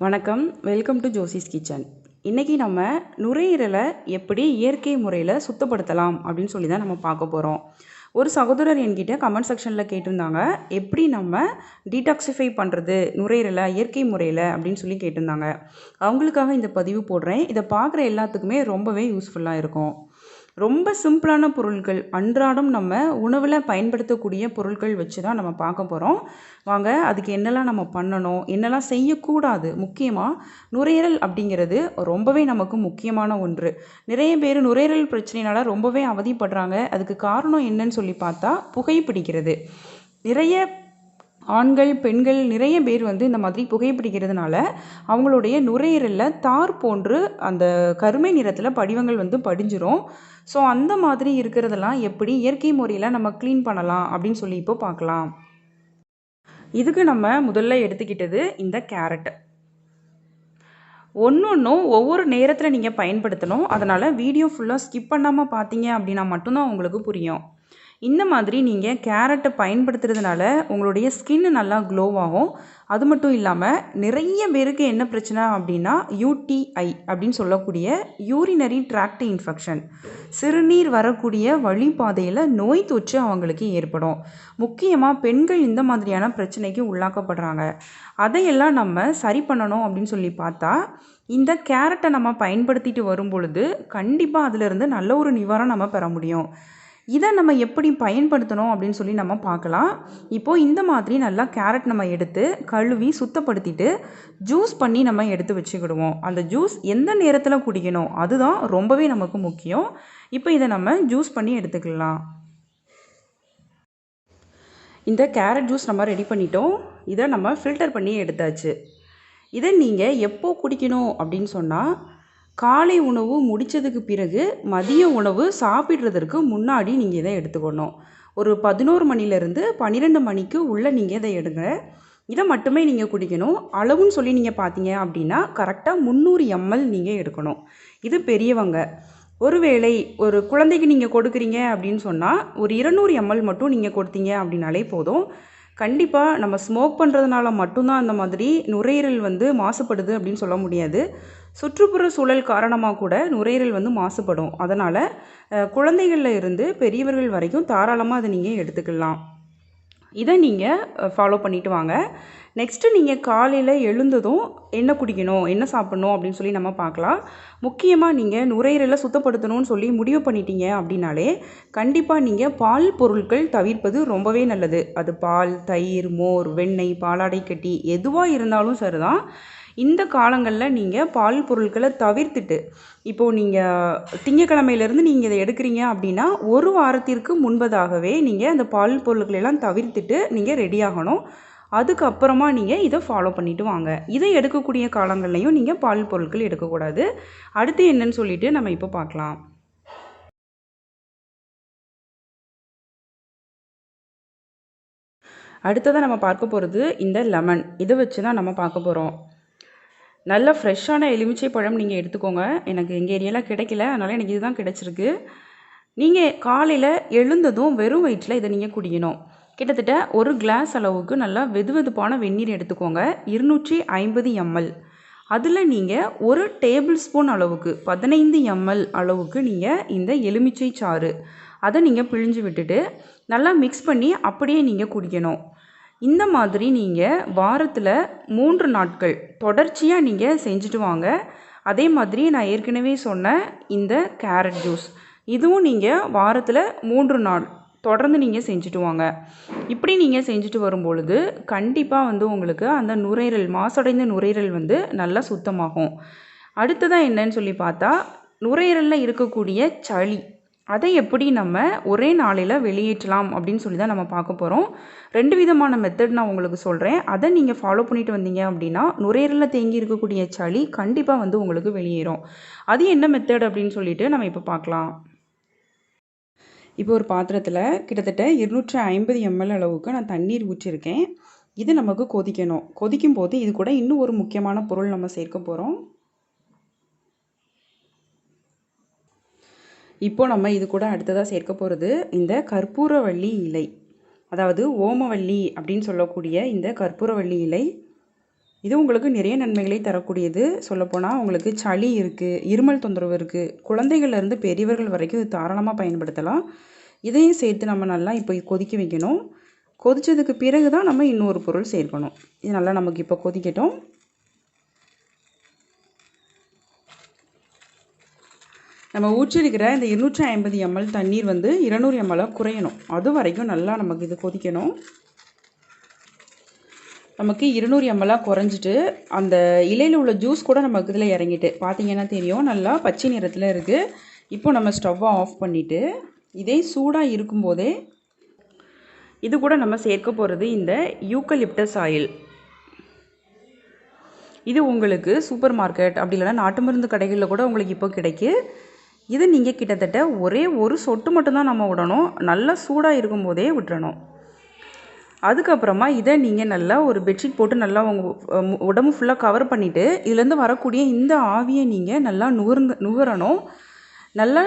வணக்கம், welcome to Josie's kitchen. இன்றைக்கி நம்ம நுரையீரலை எப்படி இயற்கை முறையில் சுத்தப்படுத்தலாம் அப்படின்னு சொல்லி தான் நம்ம பார்க்க போகிறோம். ஒரு சகோதரர் என்கிட்ட கமெண்ட் செக்ஷனில் கேட்டிருந்தாங்க, எப்படி நம்ம டீடாக்சிஃபை பண்ணுறது நுரையீரலை இயற்கை முறையில் அப்படின்னு சொல்லி கேட்டிருந்தாங்க. அவங்களுக்காக இந்த பதிவு போடுறேன். இதை பார்க்குற எல்லாத்துக்குமே ரொம்பவே யூஸ்ஃபுல்லாக இருக்கும். ரொம்ப சிம்பிளான பொருட்கள், அன்றாடம் நம்ம உணவில் பயன்படுத்தக்கூடிய பொருட்கள் வச்சு தான் நம்ம பார்க்க போகிறோம். வாங்க, அதுக்கு என்னெல்லாம் நம்ம பண்ணணும், என்னெல்லாம் செய்யக்கூடாது. முக்கியமாக நுரையீரல் அப்படிங்கிறது ரொம்பவே நமக்கு முக்கியமான ஒன்று. நிறைய பேர் நுரையீரல் பிரச்சனையினால ரொம்பவே அவதிப்படுறாங்க. அதுக்கு காரணம் என்னன்னு சொல்லி பார்த்தா புகைப்பிடிக்கிறது. நிறைய ஆண்கள், பெண்கள் நிறைய பேர் இந்த மாதிரி புகைப்பிடிக்கிறதுனால அவங்களுடைய நுரையீரலில் தார் போன்று அந்த கருமை நிறத்தில் படிவங்கள் படிஞ்சிரும். ஸோ அந்த மாதிரி இருக்கிறதெல்லாம் எப்படி இயற்கை முறையில் நம்ம க்ளீன் பண்ணலாம் அப்படின்னு சொல்லி இப்போ பார்க்கலாம். இதுக்கு நம்ம முதல்ல எடுத்துக்கிட்டது இந்த கேரட். ஒன்றும் ஒவ்வொரு நேரத்தில் நீங்கள் பயன்படுத்தணும். அதனால் வீடியோ ஃபுல்லாக ஸ்கிப் பண்ணாமல் பார்த்தீங்க அப்படின்னா மட்டும்தான் உங்களுக்கு புரியும். இந்த மாதிரி நீங்கள் கேரட்டை பயன்படுத்துறதுனால உங்களுடைய ஸ்கின்னு நல்லா க்ளோவாகும். அது மட்டும் இல்லாமல் நிறைய பேருக்கு என்ன பிரச்சனை அப்படின்னா யூடிஐ அப்படின்னு சொல்லக்கூடிய யூரினரி ட்ராக்ட் இன்ஃபெக்ஷன், சிறுநீர் வரக்கூடிய வழிபாதையில் நோய் தொற்று அவங்களுக்கு ஏற்படும். முக்கியமாக பெண்கள் இந்த மாதிரியான பிரச்சனைக்கு உள்ளாக்கப்படுறாங்க. அதையெல்லாம் நம்ம சரி பண்ணணும் அப்படின்னு சொல்லி பார்த்தா இந்த கேரட்டை நம்ம பயன்படுத்திட்டு வரும் பொழுது கண்டிப்பாக அதிலிருந்து நல்ல ஒரு நிவாரணம் நம்ம பெற முடியும். இதை நம்ம எப்படி பயன்படுத்தணும் அப்படின்னு சொல்லி நம்ம பார்க்கலாம். இப்போது இந்த மாதிரி நல்லா கேரட் நம்ம எடுத்து கழுவி சுத்தப்படுத்திட்டு ஜூஸ் பண்ணி நம்ம எடுத்து வச்சுக்கிடுவோம். அந்த ஜூஸ் எந்த நேரத்தில் குடிக்கணும் அதுதான் ரொம்பவே நமக்கு முக்கியம். இப்போ இதை நம்ம ஜூஸ் பண்ணி எடுத்துக்கலாம். இந்த கேரட் ஜூஸ் நம்ம ரெடி பண்ணிட்டோம். இதை நம்ம ஃபில்டர் பண்ணி எடுத்தாச்சு. இதை நீங்கள் எப்போ குடிக்கணும் அப்படின்னு சொன்னால் காலை உணவு முடித்ததுக்கு பிறகு மதிய உணவு சாப்பிட்றதற்கு முன்னாடி நீங்கள் இதை எடுத்துக்கணும். ஒரு 11 மணிலேருந்து 12 மணிக்கு உள்ளே நீங்கள் இதை எடுங்க. இதை மட்டுமே நீங்கள் குடிக்கணும். அளவுன்னு சொல்லி நீங்கள் பார்த்தீங்க அப்படின்னா கரெக்டாக 300 ml நீங்கள் எடுக்கணும். இது பெரியவங்க. ஒருவேளை ஒரு குழந்தைக்கு நீங்கள் கொடுக்குறீங்க அப்படின்னு சொன்னால் ஒரு 200 ml மட்டும் நீங்கள் கொடுத்தீங்க அப்படின்னாலே போதும். கண்டிப்பாக நம்ம ஸ்மோக் பண்ணுறதுனால மட்டும்தான் அந்த மாதிரி நுரையீரல் மாசுபடுது அப்படின்னு சொல்ல முடியாது. சுற்றுப்புற சூழல் காரணமாக கூட நுரையீரல் மாசுபடும். அதனால் குழந்தைகளில் இருந்து பெரியவர்கள் வரைக்கும் தாராளமாக அதை நீங்கள் எடுத்துக்கலாம். இதை நீங்கள் ஃபாலோ பண்ணிட்டு வாங்க. நெக்ஸ்ட்டு நீங்கள் காலையில் எழுந்ததும் என்ன குடிக்கணும், என்ன சாப்பிட்ணும் அப்படின்னு சொல்லி நம்ம பார்க்கலாம். முக்கியமாக நீங்கள் நுரையீரலை சுத்தப்படுத்தணும்னு சொல்லி முடிவு பண்ணிட்டீங்க அப்படின்னாலே கண்டிப்பாக நீங்கள் பால் பொருட்கள் தவிர்ப்பது ரொம்பவே நல்லது. அது பால், தயிர், மோர், வெண்ணெய், பாலாடை கட்டி எதுவாக இருந்தாலும் சரிதான். இந்த காலங்களில் நீங்கள் பால் பொருட்களை தவிர்த்துட்டு இப்போது நீங்கள் திங்கக்கிழமையிலேருந்து நீங்கள் இதை எடுக்கிறீங்க அப்படின்னா ஒரு வாரத்திற்கு முன்பதாகவே நீங்கள் அந்த பால் பொருட்களெல்லாம் தவிர்த்துட்டு நீங்கள் ரெடி ஆகணும். அதுக்கப்புறமா நீங்கள் இதை ஃபாலோ பண்ணிவிட்டு வாங்க. இதை எடுக்கக்கூடிய காலங்கள்லையும் நீங்கள் பால் பொருட்கள் எடுக்கக்கூடாது. அடுத்து என்னன்னு சொல்லிட்டு நம்ம இப்போ பார்க்கலாம். அடுத்ததாக நம்ம பார்க்க போகிறது இந்த லெமன். இதை வச்சு தான் நம்ம பார்க்க போகிறோம். நல்ல ஃப்ரெஷ்ஷான எலுமிச்சை பழம் நீங்கள் எடுத்துக்கோங்க. எனக்கு எங்கள் ஏரியாவில் கிடைக்கல, அதனால் எனக்கு இதுதான் கிடச்சிருக்கு. நீங்கள் காலையில் எழுந்ததும் வெறும் வயிற்றில் இதை நீங்கள் குடிக்கணும். கிட்டத்தட்ட ஒரு கிளாஸ் அளவுக்கு நல்லா வெதுவெதுப்பான வெந்நீர் எடுத்துக்கோங்க. 250 ml. அதில் நீங்கள் ஒரு டேபிள் ஸ்பூன் அளவுக்கு 15 ml அளவுக்கு நீங்கள் இந்த எலுமிச்சை சாறு அதை நீங்கள் பிழிஞ்சு விட்டுட்டு நல்லா மிக்ஸ் பண்ணி அப்படியே நீங்கள் குடிக்கணும். இந்த மாதிரி நீங்கள் வாரத்தில் 3 நாட்கள் தொடர்ச்சியாக நீங்கள் செஞ்சுட்டு வாங்க. அதே மாதிரி நான் ஏற்கனவே சொன்ன இந்த கேரட் ஜூஸ் இதுவும் நீங்கள் வாரத்தில் 3 நாள் தொடர்ந்து நீங்கள் செஞ்சுட்டு வாங்க. இப்படி நீங்கள் செஞ்சுட்டு வரும்பொழுது கண்டிப்பாக உங்களுக்கு அந்த நுரையீரல், மாசடைந்த நுரையீரல் நல்லா சுத்தமாகும். அடுத்ததாக என்னன்னு சொல்லி பார்த்தா நுரையீரலில் இருக்கக்கூடிய சளி அதை எப்படி நம்ம ஒரே நாளில் வெளியேற்றலாம் அப்படின்னு சொல்லி தான் நம்ம பார்க்க போகிறோம். 2 விதமான மெத்தட் நான் உங்களுக்கு சொல்கிறேன். அதை நீங்கள் ஃபாலோ பண்ணிட்டு வந்தீங்க அப்படின்னா நுரையீரலில் தேங்கி இருக்கக்கூடிய சளி கண்டிப்பாக உங்களுக்கு வெளியேறும். அது என்ன மெத்தட் அப்படின்னு சொல்லிட்டு நம்ம இப்போ பார்க்கலாம். இப்போ ஒரு பாத்திரத்தில் கிட்டத்தட்ட 250 ml அளவுக்கு நான் தண்ணீர் ஊற்றிருக்கேன். இது நமக்கு கொதிக்கணும். கொதிக்கும் போது இது கூட இன்னும் ஒரு முக்கியமான பொருள் நம்ம சேர்க்க போகிறோம். இப்போ நம்ம இது கூட அடுத்ததாக சேர்க்க போகிறது இந்த கற்பூரவள்ளி இலை, அதாவது ஓமவல்லி அப்படின்னு சொல்லக்கூடிய இந்த கற்பூரவள்ளி இலை. இது உங்களுக்கு நிறைய நன்மைகளை தரக்கூடியது. சொல்லப்போனால் உங்களுக்கு சளி இருக்குது, இருமல் தொந்தரவு இருக்குது, குழந்தைகள்லேருந்து பெரியவர்கள் வரைக்கும் இது தாராளமாக பயன்படுத்தலாம். இதையும் சேர்த்து நம்ம நல்லா இப்போ கொதிக்க வைக்கணும். கொதித்ததுக்கு பிறகு தான் நம்ம இன்னொரு பொருள் சேர்க்கணும். இது நல்லா நமக்கு இப்போ கொதிக்கட்டும். நம்ம ஊற்றிருக்கிற இந்த 250 ml தண்ணீர் வந்து 200 ml குறையணும். அது வரைக்கும் நல்லா நமக்கு இது கொதிக்கணும். நமக்கு 200 ml குறைஞ்சிட்டு அந்த இலையில் உள்ள ஜூஸ் கூட நமக்கு இதில் இறங்கிட்டு பார்த்தீங்கன்னா தெரியும், நல்லா பச்சை நிறத்தில் இருக்குது. இப்போ நம்ம ஸ்டவ்வை ஆஃப் பண்ணிவிட்டு இதே சூடாக இருக்கும்போதே இது கூட நம்ம சேர்க்க போகிறது இந்த யூக்கலிப்டஸ் ஆயில். இது உங்களுக்கு சூப்பர் மார்க்கெட் அப்படி இல்லைனா நாட்டு மருந்து கடைகளில் கூட உங்களுக்கு இப்போ கிடைக்கு. இது நீங்கள் கிட்டத்தட்ட ஒரே ஒரு சொட்டு மட்டும்தான் நம்ம விடணும். நல்லா சூடாக இருக்கும்போதே விட்டுறணும். அதுக்கப்புறமா இதை நீங்கள் நல்லா ஒரு பெட்ஷீட் போட்டு நல்லா உங்கள் உடம்பு ஃபுல்லாக கவர் பண்ணிவிட்டு இதுலேருந்து வரக்கூடிய இந்த ஆவியை நீங்கள் நல்லா நுகரணும். நல்லா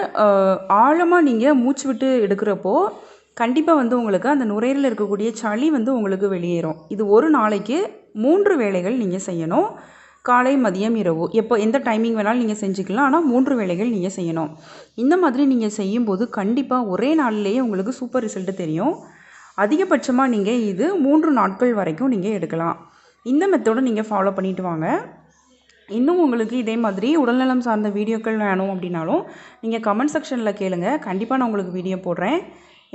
ஆழமாக நீங்கள் மூச்சு விட்டு எடுக்கிறப்போ கண்டிப்பாக வந்து உங்களுக்கு அந்த நுரையீரலில் இருக்கக்கூடிய சளி வந்து உங்களுக்கு வெளியேறும். இது ஒரு நாளைக்கு 3 வேளைகள் நீங்கள் செய்யணும். காலை, மதியம், இரவு எப்போ எந்த டைமிங் வேணாலும் நீங்கள் செஞ்சுக்கலாம். ஆனால் 3 வேளைகள் நீங்கள் செய்யணும். இந்த மாதிரி நீங்கள் செய்யும்போது கண்டிப்பாக ஒரே நாள்லேயே உங்களுக்கு சூப்பர் ரிசல்ட்டு தெரியும். அதிகபட்சமாக நீங்கள் இது 3 நாட்கள் வரைக்கும் நீங்கள் எடுக்கலாம். இந்த மெத்தடை நீங்கள் ஃபாலோ பண்ணிட்டு வாங்க. இன்னும் உங்களுக்கு இதே மாதிரி உடல்நலம் சார்ந்த வீடியோக்கள் வேணும் அப்படின்னாலும் நீங்கள் கமெண்ட் செக்ஷனில் கேளுங்க. கண்டிப்பாக நான் உங்களுக்கு வீடியோ போடுறேன்.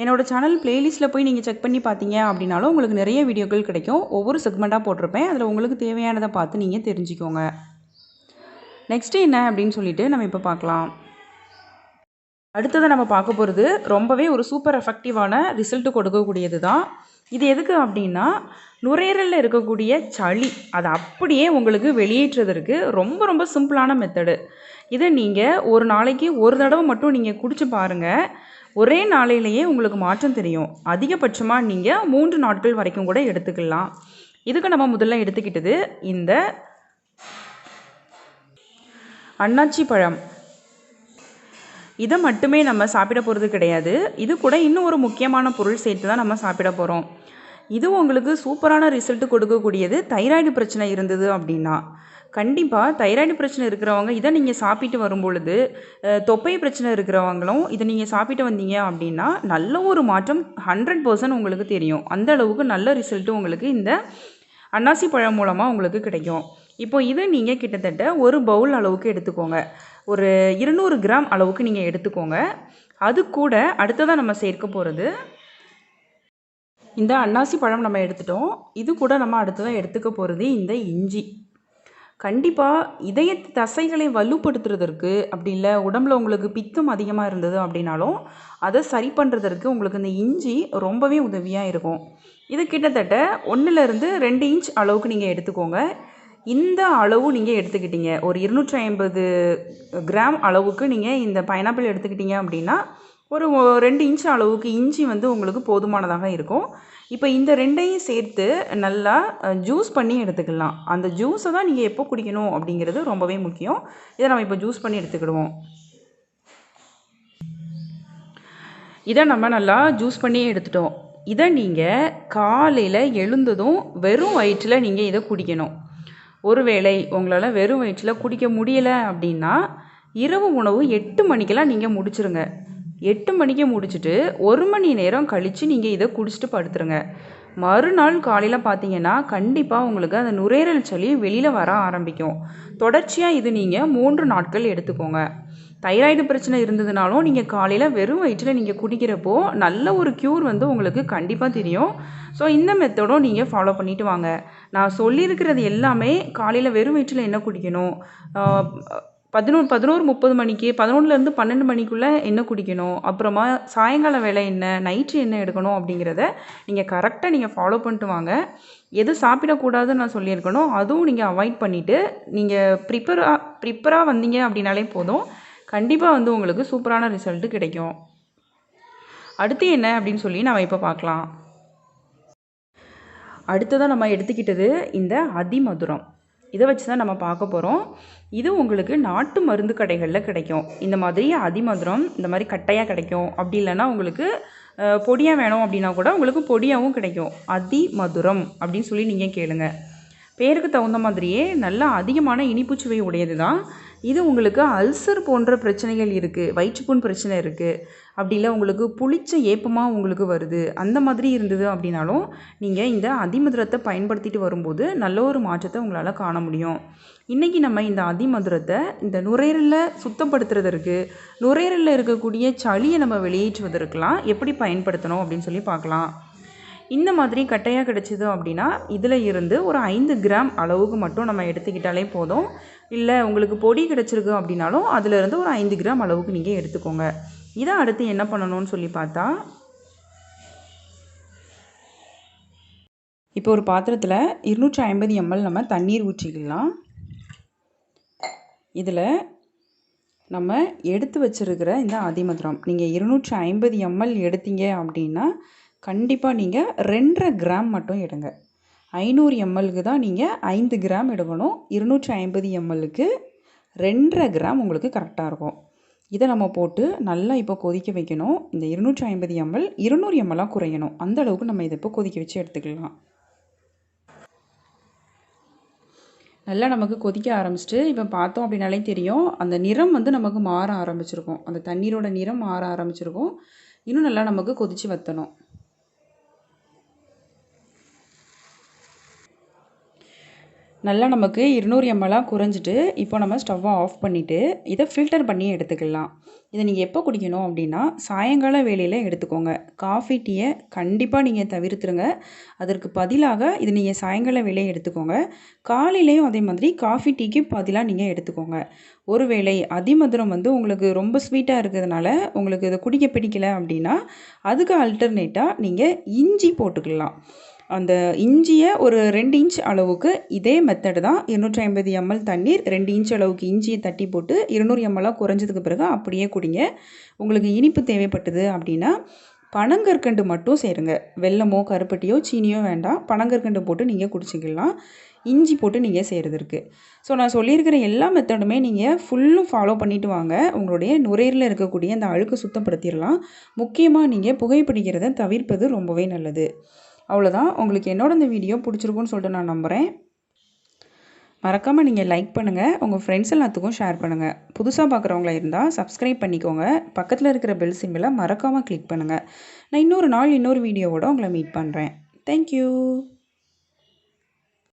என்னோடய சேனல் ப்ளேலிஸ்ட்டில் போய் நீங்கள் செக் பண்ணி பார்த்தீங்க அப்படின்னாலும் உங்களுக்கு நிறைய வீடியோக்கள் கிடைக்கும். ஒவ்வொரு செக்மெண்ட்டாக போட்டிருப்பேன். அதில் உங்களுக்கு தேவையானதை பார்த்து நீங்கள் தெரிஞ்சுக்கோங்க. நெக்ஸ்ட்டு என்ன அப்படின்னு சொல்லிட்டு நம்ம இப்போ பார்க்கலாம். அடுத்தது நம்ம பார்க்க போகிறது ரொம்பவே ஒரு சூப்பர் எஃபெக்டிவான ரிசல்ட்டு கொடுக்கக்கூடியது தான். இது எதுக்கு அப்படின்னா, நுரையீரலில் இருக்கக்கூடிய சளி அதை அப்படியே உங்களுக்கு வெளியேற்றுவதற்கு ரொம்ப ரொம்ப சிம்பிளான மெத்தடு. இதை நீங்கள் ஒரு நாளைக்கு ஒரு தடவை மட்டும் நீங்கள் குடிச்சு பாருங்கள். ஒரே நாளையிலேயே உங்களுக்கு மாற்றம் தெரியும். அதிகபட்சமாக நீங்கள் 3 நாட்கள் வரைக்கும் கூட எடுத்துக்கலாம். இதுக்கு நம்ம முதல்ல எடுத்துக்கிட்டது இந்த அன்னாச்சி பழம். இதை மட்டுமே நம்ம சாப்பிட போகிறது கிடையாது. இது கூட இன்னும் ஒரு முக்கியமான பொருள் சேர்த்து தான் நம்ம சாப்பிட போகிறோம். இது உங்களுக்கு சூப்பரான ரிசல்ட்டு கொடுக்கக்கூடியது. தைராய்டு பிரச்சனை இருந்தது அப்படின்னா கண்டிப்பாக தைராய்டு பிரச்சனை இருக்கிறவங்க இதை நீங்கள் சாப்பிட்டு வரும்பொழுது, தொப்பை பிரச்சனை இருக்கிறவங்களும் இதை நீங்கள் சாப்பிட்டு வந்தீங்க அப்படின்னா நல்ல ஒரு மாற்றம் 100% உங்களுக்கு தெரியும். அந்த அளவுக்கு நல்ல ரிசல்ட்டு உங்களுக்கு இந்த அன்னாசி பழம் மூலமாக உங்களுக்கு கிடைக்கும். இப்போ இதை நீங்கள் கிட்டத்தட்ட ஒரு பவுல் அளவுக்கு எடுத்துக்கோங்க. ஒரு 200 கிராம் அளவுக்கு நீங்கள் எடுத்துக்கோங்க. அது கூட அடுத்ததாக நம்ம சேர்க்க போகிறது இந்த அன்னாசி பழம் நம்ம எடுத்துட்டோம். இது கூட நம்ம அடுத்ததாக எடுத்துக்க போகிறது இந்த இஞ்சி. கண்டிப்பாக இதய தசைகளை வலுப்படுத்துறதற்கு அப்படி இல்லை உடம்புல உங்களுக்கு பித்தம் அதிகமாக இருந்தது அப்படின்னாலும் அதை சரி பண்ணுறதற்கு உங்களுக்கு இந்த இஞ்சி ரொம்பவே உதவியாக இருக்கும். இது கிட்டத்தட்ட 1லேருந்து 2 இன்ச் அளவுக்கு நீங்கள் எடுத்துக்கோங்க. இந்த அளவு நீங்கள் எடுத்துக்கிட்டீங்க, ஒரு 250 கிராம் அளவுக்கு நீங்கள் இந்த பைனாப்பிள் எடுத்துக்கிட்டீங்க அப்படின்னா ஒரு 2 இன்ச் அளவுக்கு இஞ்சி வந்து உங்களுக்கு போதுமானதாக இருக்கும். இப்போ இந்த 2ஐயும் சேர்த்து நல்லா ஜூஸ் பண்ணி எடுத்துக்கலாம். அந்த ஜூஸை தான் நீங்கள் எப்போ குடிக்கணும் அப்படிங்கிறது ரொம்பவே முக்கியம். இதை நம்ம இப்போ ஜூஸ் பண்ணி எடுத்துக்கிடுவோம். இதை நம்ம நல்லா ஜூஸ் பண்ணி எடுத்துட்டோம். இதை நீங்கள் காலையில் எழுந்ததும் வெறும் வயிற்றில் நீங்கள் இதை குடிக்கணும். ஒருவேளை உங்களால் வெறும் வயிற்றில் குடிக்க முடியலை அப்படின்னா இரவு உணவு 8 மணிக்கெல்லாம் நீங்கள் முடிச்சிருங்க. 8 மணிக்கு முடிச்சுட்டு 1 மணி நேரம் கழித்து நீங்கள் இதை குடிச்சிட்டு படுத்துருங்க. மறுநாள் காலையில் பார்த்தீங்கன்னா கண்டிப்பாக உங்களுக்கு அந்த நுரையீரல் சளி வெளியில் வர ஆரம்பிக்கும். தொடர்ச்சியாக இது நீங்கள் 3 நாட்கள் எடுத்துக்கோங்க. தைராய்டு பிரச்சனை இருந்ததுனாலும் நீங்கள் காலையில் வெறும் வயிற்றில் நீங்கள் குடிக்கிறப்போ நல்ல ஒரு க்யூர் வந்து உங்களுக்கு கண்டிப்பாக தெரியும். ஸோ இந்த மெத்தடும் நீங்கள் ஃபாலோ பண்ணிவிட்டு வாங்க. நான் சொல்லியிருக்கிறது எல்லாமே காலையில் வெறும் வயிற்றில் என்ன குடிக்கணும், 11:30 மணிக்கு 11லேருந்து 12 மணிக்குள்ளே என்ன குடிக்கணும், அப்புறமா சாயங்கால வேலை என்ன, நைட்டு என்ன எடுக்கணும் அப்படிங்கிறத நீங்கள் கரெக்டாக நீங்கள் ஃபாலோ பண்ணிட்டு வாங்க. எது சாப்பிடக்கூடாதுன்னு நான் சொல்லியிருக்கணும் அதுவும் நீங்கள் அவாய்ட் பண்ணிவிட்டு நீங்கள் ப்ரிப்பராக வந்தீங்க அப்படின்னாலே போதும். கண்டிப்பாக வந்து உங்களுக்கு சூப்பரான ரிசல்ட்டு கிடைக்கும். அடுத்து என்ன அப்படின்னு சொல்லி நம்ம இப்போ பார்க்கலாம். அடுத்ததாக நம்ம எடுத்துக்கிட்டது இந்த அதிமதுரம். இதை வச்சு தான் நம்ம பார்க்க போகிறோம். இது உங்களுக்கு நாட்டு மருந்து கடைகளில் கிடைக்கும். இந்த மாதிரி அதிமதுரம் இந்த மாதிரி கட்டையாக கிடைக்கும். அப்படி இல்லைன்னா உங்களுக்கு பொடியாக வேணும் அப்படின்னா கூட உங்களுக்கு பொடியாகவும் கிடைக்கும். அதிமதுரம் அப்படின்னு சொல்லி நீங்கள் கேளுங்க. பேருக்கு தகுந்த மாதிரியே நல்லா அதிகமான இனிப்பு சுவை உடையது தான். இது உங்களுக்கு அல்சர் போன்ற பிரச்சனைகள் இருக்குது, வயிற்றுப்புண் பிரச்சனை இருக்குது, அப்படி இல்லை உங்களுக்கு புளிச்ச ஏப்பமாக உங்களுக்கு வருது, அந்த மாதிரி இருந்தது அப்படின்னாலும் நீங்கள் இந்த அதிமதுரத்தை பயன்படுத்திட்டு வரும்போது நல்ல ஒரு மாற்றத்தை உங்களால் காண முடியும். இன்றைக்கி நம்ம இந்த அதிமதுரத்தை இந்த நுரையீரலை சுத்தப்படுத்துறதற்கு, நுரையீரலில் இருக்கக்கூடிய சளியை நம்ம வெளியேற்றுவதற்கெலாம் எப்படி பயன்படுத்தணும் அப்படின்னு சொல்லி பார்க்கலாம். இந்த மாதிரி கட்டையாக கிடச்சிது அப்படின்னா இதில் இருந்து ஒரு 5 கிராம் அளவுக்கு மட்டும் நம்ம எடுத்துக்கிட்டாலே போதும். இல்லை உங்களுக்கு பொடி கிடச்சிருக்கு அப்படின்னாலும் அதிலிருந்து ஒரு 5 கிராம் அளவுக்கு நீங்கள் எடுத்துக்கோங்க. இதை அடுத்து என்ன பண்ணணும்னு சொல்லி பார்த்தா, இப்போ ஒரு பாத்திரத்தில் 250 ml நம்ம தண்ணீர் ஊற்றிக்கலாம். இதில் நம்ம எடுத்து வச்சுருக்கிற இந்த அதிமதுரம் நீங்கள் 250 ml எடுத்தீங்க அப்படின்னா கண்டிப்பாக நீங்கள் 2.5 கிராம் மட்டும் எடுங்க. 500 mlக்கு தான் நீங்கள் 5 கிராம் எடுக்கணும். 250 mlக்கு 2.5 கிராம் உங்களுக்கு கரெக்டாக இருக்கும். இதை நம்ம போட்டு நல்லா இப்போ கொதிக்க வைக்கணும். இந்த 250 ml 200 ml குறையணும். அந்த அளவுக்கு நம்ம இதை இப்போ கொதிக்க வச்சு எடுத்துக்கலாம். நல்லா நமக்கு கொதிக்க ஆரம்பிச்சிட்டு இப்போ பார்த்தோம் அப்படின்னாலே தெரியும், அந்த நிறம் வந்து நமக்கு மாற ஆரம்பிச்சிருக்கும். அந்த தண்ணீரோட நிறம் மாற ஆரம்பிச்சிருக்கும். இன்னும் நல்லா நமக்கு கொதித்து வற்றணும். நல்லா நமக்கு 200 ml குறைஞ்சிட்டு இப்போ நம்ம ஸ்டவ்வை ஆஃப் பண்ணிவிட்டு இதை ஃபில்டர் பண்ணி எடுத்துக்கலாம். இதை நீங்கள் எப்போ குடிக்கணும் அப்படின்னா சாயங்கால வேளையில் எடுத்துக்கோங்க. காஃபி டீயை கண்டிப்பாக நீங்கள் தவிர்த்துருங்க. அதற்கு பதிலாக இது நீங்கள் சாயங்கால வேளையை எடுத்துக்கோங்க. காலையிலையும் அதே மாதிரி காஃபி டீக்கு பதிலாக நீங்கள் எடுத்துக்கோங்க. ஒருவேளை அதிமதுரம் வந்து உங்களுக்கு ரொம்ப ஸ்வீட்டாக இருக்கிறதுனால உங்களுக்கு இதை குடிக்க பிடிக்கல அப்படின்னா அதுக்கு ஆல்டர்னேட்டாக நீங்கள் இஞ்சி போட்டுக்கலாம். அந்த இஞ்சியை ஒரு 2 இன்ச் அளவுக்கு இதே மெத்தடு தான். 250 ml தண்ணீர் 2 இன்ச் அளவுக்கு இஞ்சியை தட்டி போட்டு 200 ml குறைஞ்சதுக்கு பிறகு அப்படியே குடிங்க. உங்களுக்கு இனிப்பு தேவைப்பட்டது அப்படின்னா பனங்கற்கண்டு மட்டும் சேருங்க. வெல்லமோ கருப்பட்டியோ சீனியோ வேண்டாம். பனங்கற்கண்டு போட்டு நீங்கள் குடிச்சிக்கலாம். இஞ்சி போட்டு நீங்கள் செய்கிறதுக்கு. ஸோ நான் சொல்லியிருக்கிற எல்லா மெத்தடுமே நீங்கள் ஃபுல்லும் ஃபாலோ பண்ணிவிட்டு வாங்க. உங்களுடைய நுரையீரலில் இருக்கக்கூடிய அந்த அழுக்கு சுத்தப்படுத்திடலாம். முக்கியமாக நீங்கள் புகைப்பிடிக்கிறத தவிர்ப்பது ரொம்பவே நல்லது. அவ்வளோதான். உங்களுக்கு என்னோட இந்த வீடியோ பிடிச்சிருக்குன்னு சொல்லிட்டு நான் நம்புகிறேன். மறக்காமல் நீங்கள் லைக் பண்ணுங்கள், உங்கள் ஃப்ரெண்ட்ஸ் எல்லாத்துக்கும் ஷேர் பண்ணுங்கள். புதுசாக பார்க்குறவங்களா இருந்தால் சப்ஸ்கிரைப் பண்ணிக்கோங்க. பக்கத்தில் இருக்கிற பெல் சிம்பிளை மறக்காமல் கிளிக் பண்ணுங்கள். நான் இன்னொரு நாள் இன்னொரு வீடியோவோட உங்களை மீட் பண்ணுறேன். தேங்க்யூ.